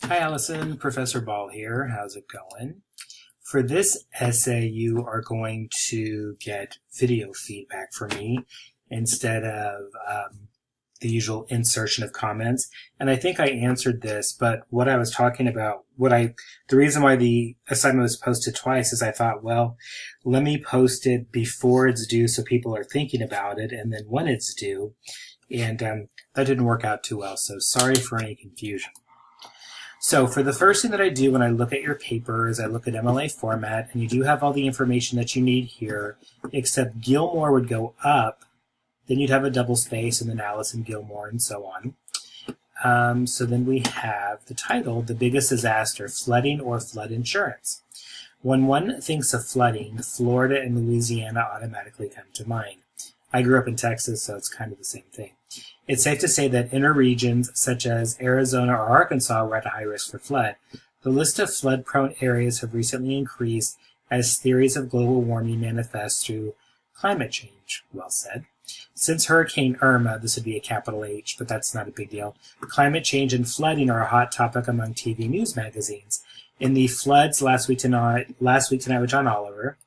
Hi Allison, Professor Ball here. How's it going? For this essay, you are going to get video feedback from me instead of the usual insertion of comments. And I think I answered this, but what I was talking about, the reason why the assignment was posted twice is I thought, well, let me post it before it's due so people are thinking about it, and then when it's due. And that didn't work out too well, so sorry for any confusion. So for the first thing that I do when I look at your paper is I look at MLA format, and you do have all the information that you need here, except Gilmore would go up, then you'd have a double space, and then Allison Gilmore, and so on. So then we have the title, The Biggest Disaster, Flooding or Flood Insurance. When one thinks of flooding, Florida and Louisiana automatically come to mind. I grew up in Texas, so it's kind of the same thing. It's safe to say that inner regions such as Arizona or Arkansas were at a high risk for flood. The list of flood-prone areas have recently increased as theories of global warming manifest through climate change. Well said. Since Hurricane Irma, this would be a capital H, but that's not a big deal, climate change and flooding are a hot topic among TV news magazines. In the floods last week tonight with John Oliver,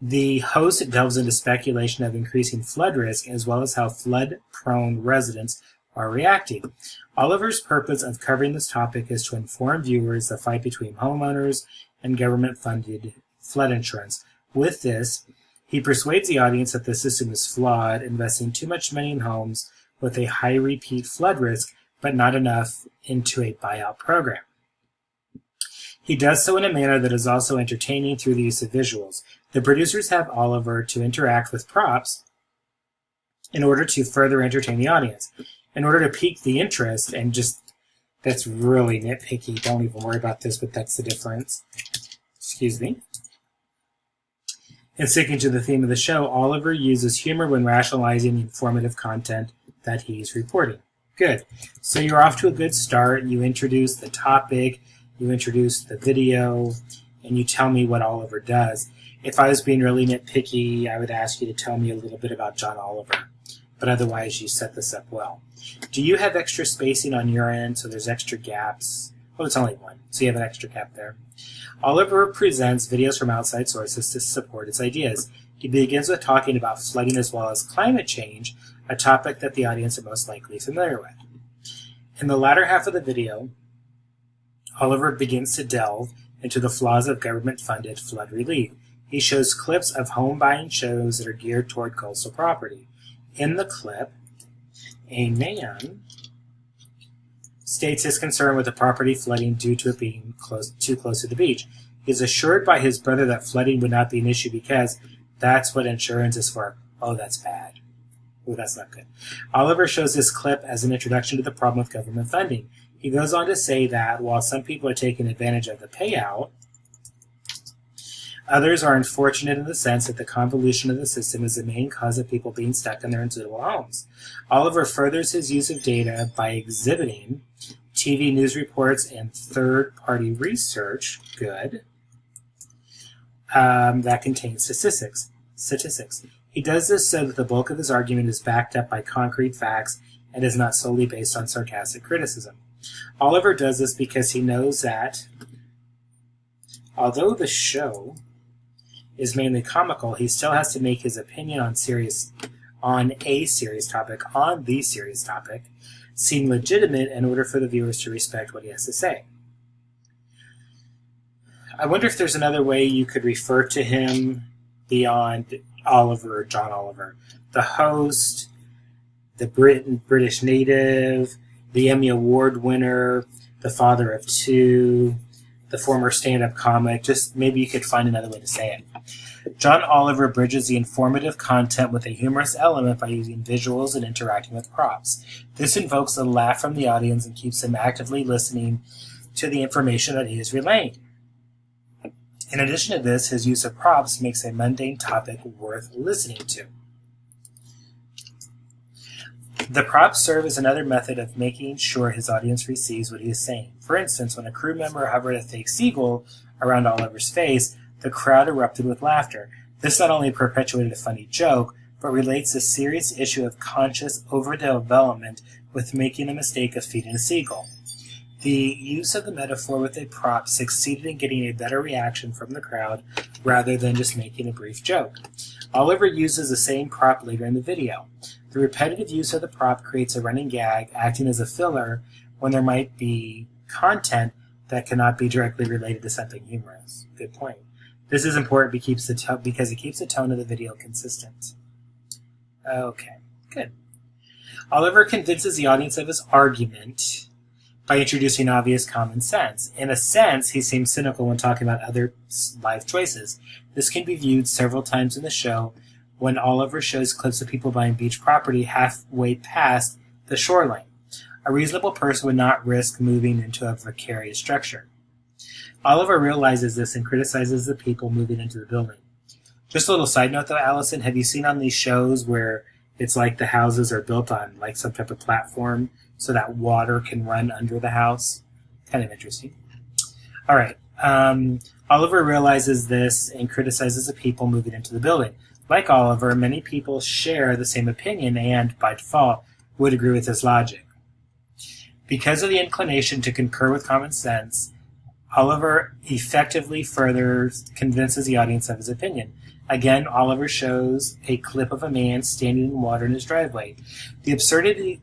the host delves into speculation of increasing flood risk as well as how flood-prone residents are reacting. Oliver's purpose of covering this topic is to inform viewers the fight between homeowners and government-funded flood insurance. With this, he persuades the audience that the system is flawed, investing too much money in homes with a high repeat flood risk, but not enough into a buyout program. He does so in a manner that is also entertaining through the use of visuals. The producers have Oliver to interact with props in order to further entertain the audience. In order to pique the interest, and that's really nitpicky, don't even worry about this, but that's the difference. Excuse me. In sticking to the theme of the show, Oliver uses humor when rationalizing the informative content that he's reporting. Good. So you're off to a good start. You introduce the topic, you introduce the video, and you tell me what Oliver does. If I was being really nitpicky, I would ask you to tell me a little bit about John Oliver. But otherwise, you set this up well. Do you have extra spacing on your end so there's extra gaps? Oh, it's only one, so you have an extra gap there. Oliver presents videos from outside sources to support his ideas. He begins with talking about flooding as well as climate change, a topic that the audience are most likely familiar with. In the latter half of the video, Oliver begins to delve into the flaws of government-funded flood relief. He shows clips of home-buying shows that are geared toward coastal property. In the clip, a man states his concern with the property flooding due to it being too close to the beach. He is assured by his brother that flooding would not be an issue because that's what insurance is for. Oh, that's bad. Oh, that's not good. Oliver shows this clip as an introduction to the problem with government funding. He goes on to say that while some people are taking advantage of the payout, others are unfortunate in the sense that the convolution of the system is the main cause of people being stuck in their unsuitable homes. Oliver furthers his use of data by exhibiting TV news reports and third-party research, that contains statistics. He does this so that the bulk of his argument is backed up by concrete facts and is not solely based on sarcastic criticism. Oliver does this because he knows that although the show is mainly comical, he still has to make his opinion on the serious topic, seem legitimate in order for the viewers to respect what he has to say. I wonder if there's another way you could refer to him beyond Oliver or John Oliver. The host, the British native, the Emmy Award winner, the father of two, the former stand-up comic. Just maybe you could find another way to say it. John Oliver bridges the informative content with a humorous element by using visuals and interacting with props. This invokes a laugh from the audience and keeps them actively listening to the information that he is relaying. In addition to this, his use of props makes a mundane topic worth listening to. The props serve as another method of making sure his audience receives what he is saying. For instance, when a crew member hovered a fake seagull around Oliver's face, the crowd erupted with laughter. This not only perpetuated a funny joke, but relates the serious issue of conscious overdevelopment with making the mistake of feeding a seagull. The use of the metaphor with a prop succeeded in getting a better reaction from the crowd rather than just making a brief joke. Oliver uses the same prop later in the video. The repetitive use of the prop creates a running gag, acting as a filler when there might be content that cannot be directly related to something humorous. Good point. This is important because it keeps the tone of the video consistent. Okay, good. Oliver convinces the audience of his argument by introducing obvious common sense. In a sense, he seems cynical when talking about other life choices. This can be viewed several times in the show when Oliver shows clips of people buying beach property halfway past the shoreline. A reasonable person would not risk moving into a precarious structure. Oliver realizes this and criticizes the people moving into the building. Just a little side note though, Allison, have you seen on these shows where it's like the houses are built on like some type of platform so that water can run under the house? Kind of interesting. All right. Oliver realizes this and criticizes the people moving into the building. Like Oliver, many people share the same opinion and, by default, would agree with his logic. Because of the inclination to concur with common sense, Oliver effectively further convinces the audience of his opinion. Again, Oliver shows a clip of a man standing in water in his driveway. The absurdity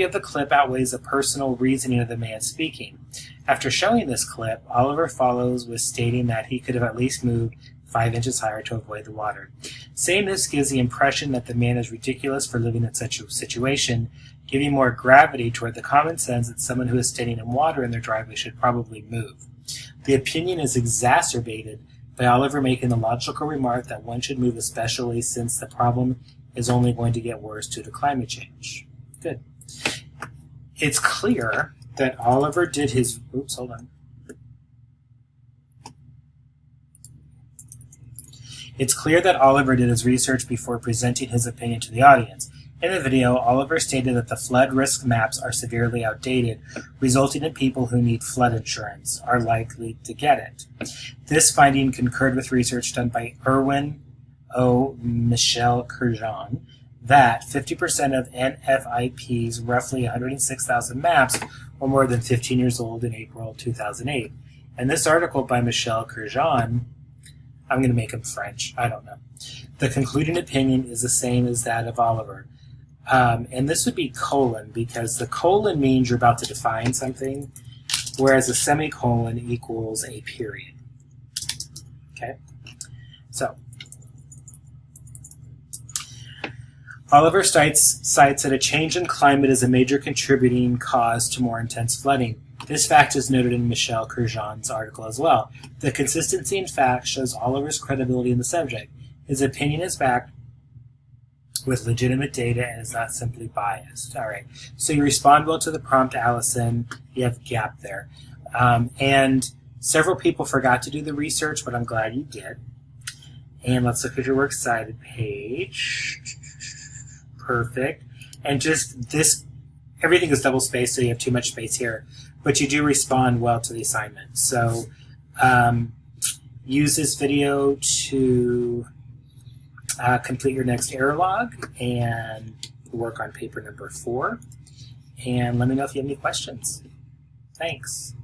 of the clip outweighs the personal reasoning of the man speaking. After showing this clip, Oliver follows with stating that he could have at least moved 5 inches higher to avoid the water. Saying this gives the impression that the man is ridiculous for living in such a situation, giving more gravity toward the common sense that someone who is standing in water in their driveway should probably move. The opinion is exacerbated by Oliver making the logical remark that one should move, especially since the problem is only going to get worse due to climate change. Good. It's clear that Oliver did his... Oops, hold on. It's clear that Oliver did his research before presenting his opinion to the audience. In the video, Oliver stated that the flood risk maps are severely outdated, resulting in people who need flood insurance are likely to get it. This finding concurred with research done by Erwin O. Michel Kurjan that 50% of NFIP's roughly 106,000 maps were more than 15 years old in April 2008. And this article by Michel Kurjan, I'm going to make him French, I don't know. The concluding opinion is the same as that of Oliver. And this would be colon, because the colon means you're about to define something, whereas a semicolon equals a period. Okay? So, Oliver cites that a change in climate is a major contributing cause to more intense flooding. This fact is noted in Michel Kurjan's article as well. The consistency in fact shows Oliver's credibility in the subject. His opinion is backed with legitimate data and is not simply biased. All right. So you respond well to the prompt, Allison. You have a gap there. And several people forgot to do the research, but I'm glad you did. And let's look at your works cited page. Perfect. And just this, everything is double spaced, so you have too much space here. But you do respond well to the assignment. So use this video to complete your next error log and work on paper number 4. And let me know if you have any questions. Thanks.